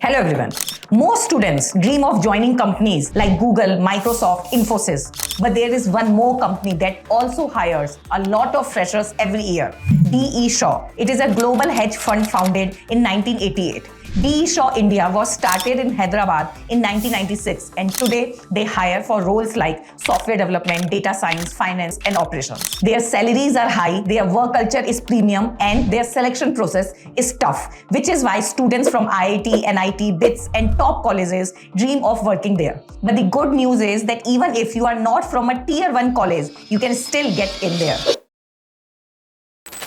Hello everyone. Most students dream of joining companies like Google, Microsoft, Infosys. But there is one more company that also hires a lot of freshers every year. D.E. Shaw. It is a global hedge fund founded in 1988. D.E. Shaw India was started in Hyderabad in 1996 and today they hire for roles like software development, data science, finance and operations. Their salaries are high, their work culture is premium and their selection process is tough, which is why students from IIT, NIT, BITS and top colleges dream of working there. But the good news is that even if you are not from a tier 1 college, you can still get in there.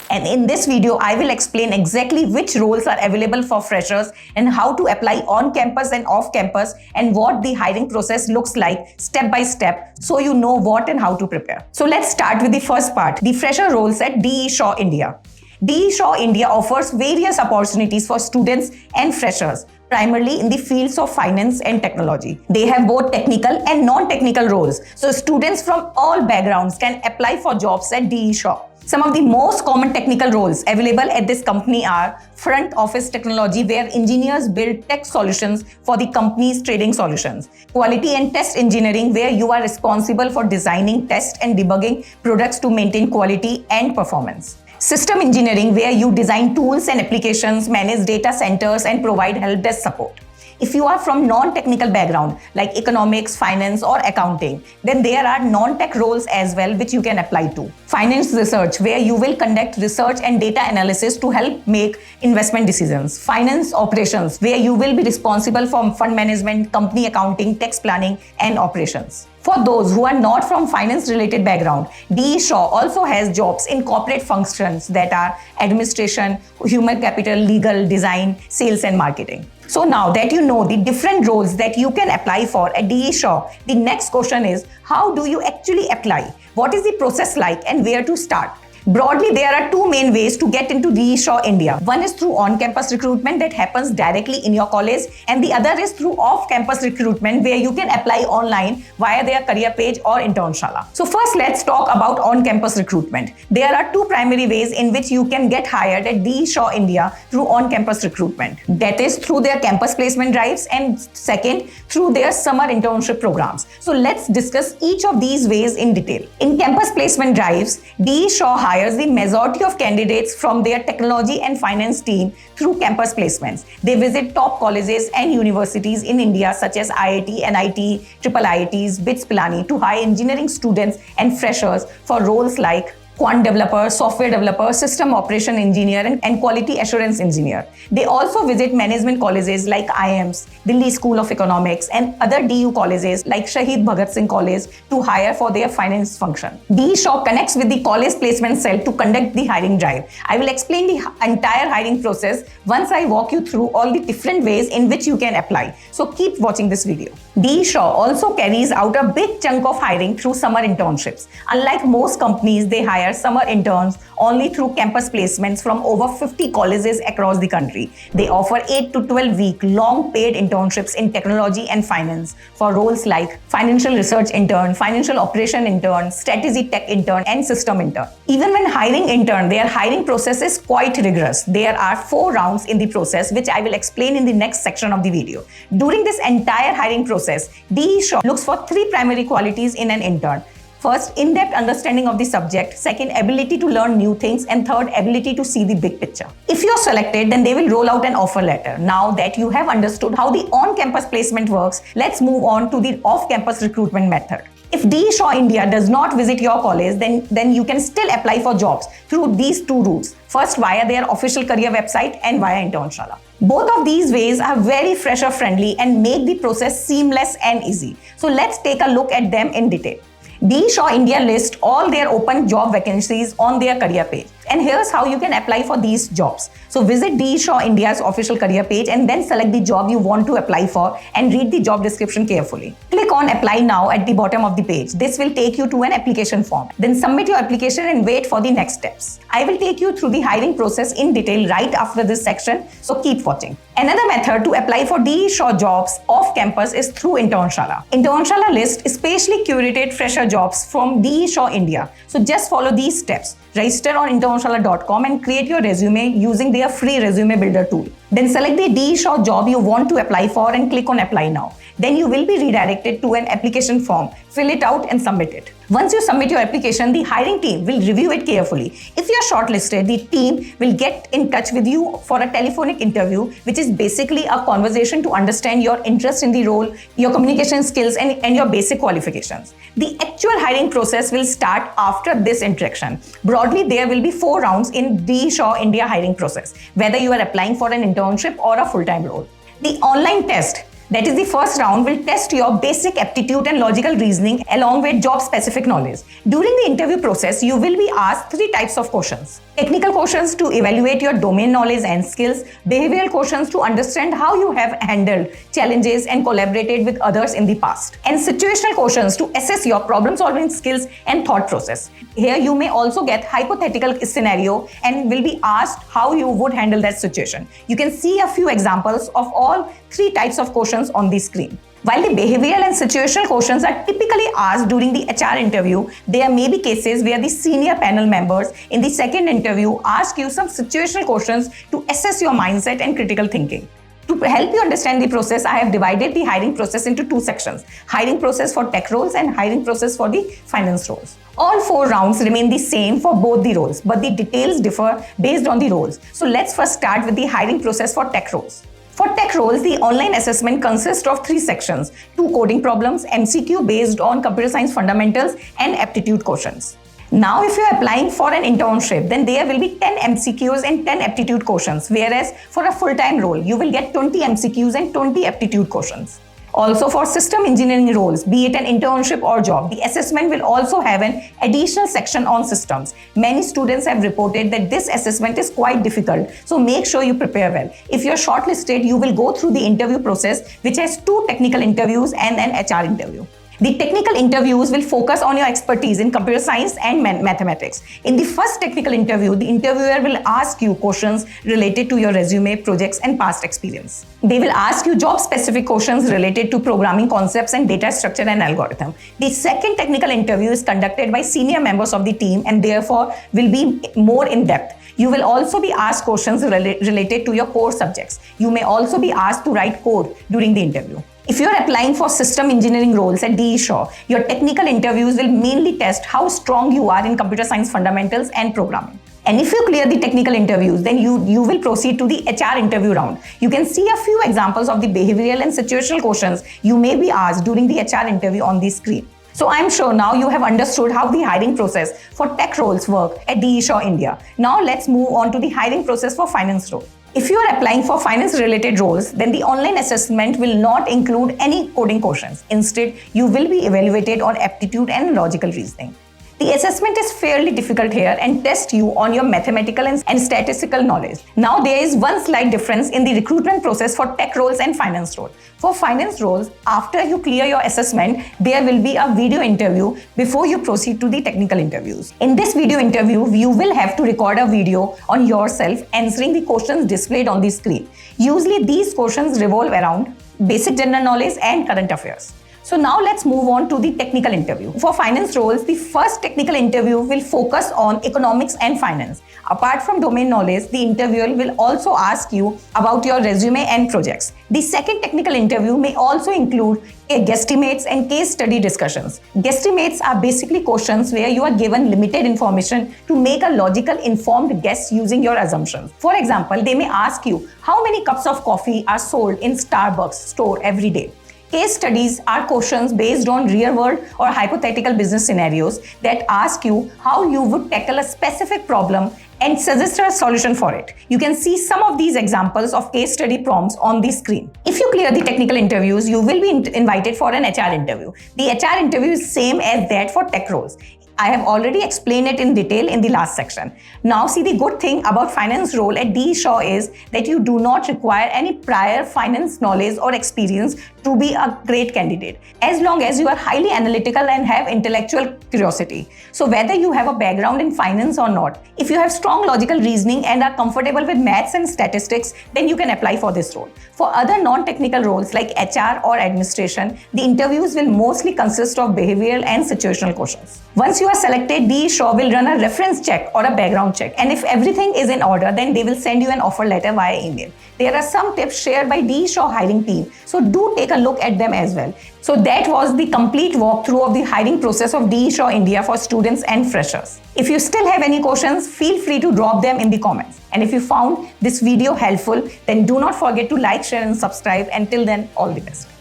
And in this video, I will explain exactly which roles are available for freshers and how to apply on campus and off campus and what the hiring process looks like step by step so you know what and how to prepare. So let's start with the first part, the fresher roles at D.E. Shaw India. D.E. Shaw India offers various opportunities for students and freshers, primarily in the fields of finance and technology. They have both technical and non-technical roles, so students from all backgrounds can apply for jobs at D.E. Shaw. Some of the most common technical roles available at this company are front office technology, where engineers build tech solutions for the company's trading solutions. Quality and test engineering, where you are responsible for designing, test and debugging products to maintain quality and performance. System engineering, where you design tools and applications, manage data centers and provide help desk support. If you are from non-technical background like economics, finance or accounting, then there are non-tech roles as well which you can apply to. Finance research, where you will conduct research and data analysis to help make investment decisions. Finance operations, where you will be responsible for fund management, company accounting, tax planning and operations. For those who are not from finance-related background, D.E. Shaw also has jobs in corporate functions that are administration, human capital, legal, design, sales and marketing. So now that you know the different roles that you can apply for at D.E. Shaw, the next question is, how do you actually apply? What is the process like and where to start? Broadly, there are two main ways to get into D.E. Shaw India. One is through on-campus recruitment that happens directly in your college, and the other is through off-campus recruitment where you can apply online via their career page or internshala. So first, let's talk about on-campus recruitment. There are two primary ways in which you can get hired at D.E. Shaw India through on-campus recruitment. That is through their campus placement drives and second, through their summer internship programs. So let's discuss each of these ways in detail. In campus placement drives, D.E. Shaw hires the majority of candidates from their technology and finance team through campus placements. They visit top colleges and universities in India such as IIT, NIT, IIITs, BITS Pilani to hire engineering students and freshers for roles like quant developer, software developer, system operation engineer and quality assurance engineer. They also visit management colleges like IIMs, Delhi School of Economics and other DU colleges like Shahid Bhagat Singh College to hire for their finance function. D.E. Shaw connects with the college placement cell to conduct the hiring drive. I will explain the entire hiring process once I walk you through all the different ways in which you can apply. So keep watching this video. D.E. Shaw also carries out a big chunk of hiring through summer internships. Unlike most companies, they hire summer interns only through campus placements from over 50 colleges across the country. They offer 8 to 12 week long paid internships in technology and finance for roles like financial research intern, financial operation intern, strategy tech intern and system intern. Even when hiring intern, their hiring process is quite rigorous. There are 4 rounds in the process which I will explain in the next section of the video. During this entire hiring process, D.E. Shaw looks for 3 primary qualities in an intern. First, in-depth understanding of the subject. Second, ability to learn new things. And third, ability to see the big picture. If you're selected, then they will roll out an offer letter. Now that you have understood how the on-campus placement works, let's move on to the off-campus recruitment method. If D.E. Shaw India does not visit your college, then you can still apply for jobs through these 2 routes. First, via their official career website and via internshala. Both of these ways are very fresher friendly and make the process seamless and easy. So let's take a look at them in detail. D.E. Shaw India lists all their open job vacancies on their career page. And here's how you can apply for these jobs. So visit D.E. Shaw India's official career page and then select the job you want to apply for and read the job description carefully. Click on apply now at the bottom of the page. This will take you to an application form. Then submit your application and wait for the next steps. I will take you through the hiring process in detail right after this section, so keep watching. Another method to apply for D.E. Shaw jobs off campus is through internshala. Internshala lists specially curated fresher jobs from D.E. Shaw India. So just follow these steps. Register on internshala.com and create your resume using their free resume builder tool. Then select the DE Shaw job you want to apply for and click on Apply Now. Then you will be redirected to an application form. Fill it out and submit it. Once you submit your application, the hiring team will review it carefully. If you are shortlisted, the team will get in touch with you for a telephonic interview, which is basically a conversation to understand your interest in the role, your communication skills, and your basic qualifications. The actual hiring process will start after this interaction. Broadly, there will be 4 rounds in DE Shaw India hiring process, whether you are applying for an internship or a full-time role. The online test, that is the first round, will test your basic aptitude and logical reasoning along with job-specific knowledge. During the interview process, you will be asked 3 types of questions. Technical questions to evaluate your domain knowledge and skills, behavioral questions to understand how you have handled challenges and collaborated with others in the past, and situational questions to assess your problem-solving skills and thought process. Here you may also get hypothetical scenario and will be asked how you would handle that situation. You can see a few examples of all 3 types of questions on the screen. While the behavioral and situational questions are typically asked during the HR interview, there may be cases where the senior panel members in the second interview ask you some situational questions to assess your mindset and critical thinking. To help you understand the process, I have divided the hiring process into 2 sections: hiring process for tech roles and hiring process for the finance roles. All 4 rounds remain the same for both the roles, but the details differ based on the roles. So let's first start with the hiring process for tech roles. For tech roles, the online assessment consists of 3 sections: 2 coding problems, MCQ based on computer science fundamentals, and aptitude questions. Now, if you are applying for an internship, then there will be 10 MCQs and 10 aptitude questions, whereas for a full-time role, you will get 20 MCQs and 20 aptitude questions. Also, for system engineering roles, be it an internship or job, the assessment will also have an additional section on systems. Many students have reported that this assessment is quite difficult, so make sure you prepare well. If you're shortlisted, you will go through the interview process, which has 2 technical interviews and an HR interview. The technical interviews will focus on your expertise in computer science and mathematics. In the first technical interview, the interviewer will ask you questions related to your resume, projects, and past experience. They will ask you job-specific questions related to programming concepts and data structure and algorithm. The second technical interview is conducted by senior members of the team and therefore will be more in-depth. You will also be asked questions related to your core subjects. You may also be asked to write code during the interview. If you are applying for system engineering roles at DE Shaw, your technical interviews will mainly test how strong you are in computer science fundamentals and programming. And if you clear the technical interviews, then you will proceed to the HR interview round. You can see a few examples of the behavioral and situational questions you may be asked during the HR interview on the screen. So I'm sure now you have understood how the hiring process for tech roles work at DE Shaw India. Now let's move on to the hiring process for finance role. If you are applying for finance-related roles, then the online assessment will not include any coding questions. Instead, you will be evaluated on aptitude and logical reasoning. The assessment is fairly difficult here and tests you on your mathematical and statistical knowledge. Now, there is one slight difference in the recruitment process for tech roles and finance roles. For finance roles, after you clear your assessment, there will be a video interview before you proceed to the technical interviews. In this video interview, you will have to record a video on yourself answering the questions displayed on the screen. Usually, these questions revolve around basic general knowledge and current affairs. So now let's move on to the technical interview. For finance roles, the first technical interview will focus on economics and finance. Apart from domain knowledge, the interviewer will also ask you about your resume and projects. The second technical interview may also include guesstimates and case study discussions. Guesstimates are basically questions where you are given limited information to make a logical, informed guess using your assumptions. For example, they may ask you how many cups of coffee are sold in Starbucks store every day. Case studies are questions based on real-world or hypothetical business scenarios that ask you how you would tackle a specific problem and suggest a solution for it. You can see some of these examples of case study prompts on the screen. If you clear the technical interviews, you will be invited for an HR interview. The HR interview is same as that for tech roles. I have already explained it in detail in the last section. Now see, the good thing about finance role at DE Shaw is that you do not require any prior finance knowledge or experience to be a great candidate, as long as you are highly analytical and have intellectual curiosity. So whether you have a background in finance or not, if you have strong logical reasoning and are comfortable with maths and statistics, then you can apply for this role. For other non-technical roles like HR or administration, the interviews will mostly consist of behavioral and situational questions. Once you are selected, DE Shaw will run a reference check or a background check. And if everything is in order, then they will send you an offer letter via email. There are some tips shared by DE Shaw hiring team, so do take a look at them as well. So that was the complete walkthrough of the hiring process of DE Shaw India for students and freshers. If you still have any questions, feel free to drop them in the comments. And if you found this video helpful, then do not forget to like, share and subscribe. Until then, all the best.